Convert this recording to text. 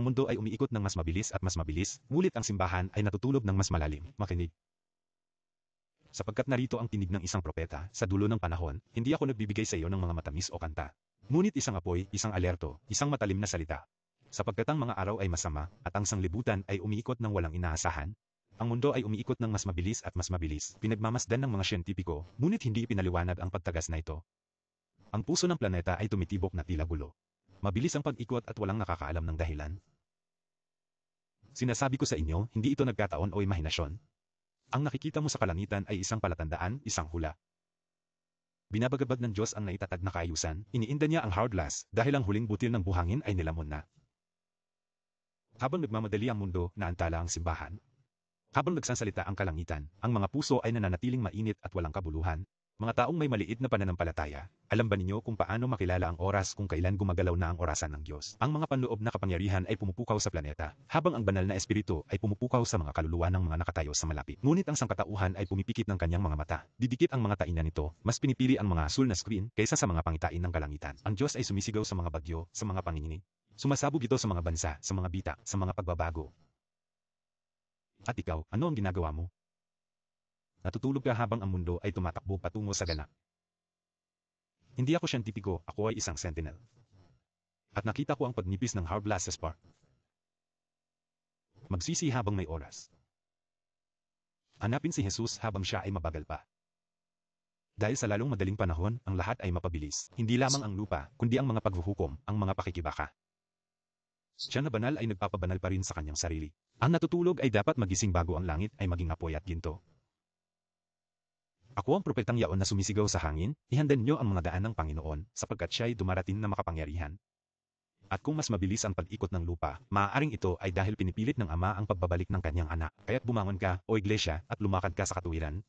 Ang mundo ay umiikot ng mas mabilis, ngunit ang simbahan ay natutulog ng mas malalim. Makinig. Sapagkat narito ang tinig ng isang propeta, sa dulo ng panahon, hindi ako nagbibigay sa iyo ng mga matamis o kanta. Ngunit isang apoy, isang alerto, isang matalim na salita. Sapagkat ang mga araw ay masama, at ang sanglibutan ay umiikot ng walang inaasahan. Ang mundo ay umiikot ng mas mabilis, pinagmamasdan ng mga siyentipiko, ngunit hindi ipinaliwanag ang pagtagas na ito. Ang puso ng planeta ay tumitibok na tila gulo. Mabilis ang pag-ikot at walang nakakaalam ng dahilan. Sinasabi ko sa inyo, hindi ito nagkataon o imahinasyon. Ang nakikita mo sa kalangitan ay isang palatandaan, isang hula. Binabagabag ng Diyos ang naitatag na kaayusan, iniinda niya ang hourglass dahil ang huling butil ng buhangin ay nilamon na. Habang nagmamadali ang mundo, naantala ang simbahan. Habang nagsasalita ang kalangitan, ang mga puso ay nananatiling mainit at walang kabuluhan. Mga taong may maliit na pananampalataya, alam ba ninyo kung paano makilala ang oras kung kailan gumagalaw na ang orasan ng Diyos? Ang mga panloob na kapangyarihan ay pumupukaw sa planeta, habang ang banal na espiritu ay pumupukaw sa mga kaluluwa ng mga nakatayo sa malapit. Ngunit ang sangkatauhan ay pumipikit ng kanyang mga mata. Didikit ang mga taina nito, mas pinipili ang mga asul na screen kaysa sa mga pangitain ng kalangitan. Ang Diyos ay sumisigaw sa mga bagyo, sa mga panginginig. Sumasabog ito sa mga bansa, sa mga bitak, sa mga pagbabago. At ikaw, ano ang ginagawa mo? Natutulog ka habang ang mundo ay tumatakbo patungo sa ganap. Hindi ako siyentipiko, ako ay isang sentinel. At nakita ko ang pagnipis ng hourglass sa spark. Magsisi habang may oras. Hanapin si Jesus habang siya ay mabagal pa. Dahil sa lalong madaling panahon, ang lahat ay mapabilis. Hindi lamang ang lupa, kundi ang mga paghuhukom, ang mga pakikibaka. Siya na banal ay nagpapabanal pa rin sa kanyang sarili. Ang natutulog ay dapat magising bago ang langit ay maging apoy at ginto. Ako ang propetang yaon na sumisigaw sa hangin, ihanda niyo ang mga daan ng Panginoon, sapagkat siya ay dumarating na makapangyarihan. At kung mas mabilis ang pag-ikot ng lupa, maaaring ito ay dahil pinipilit ng Ama ang pagbabalik ng kanyang anak. Kaya't bumangon ka, o iglesia, at lumakad ka sa katuwiran,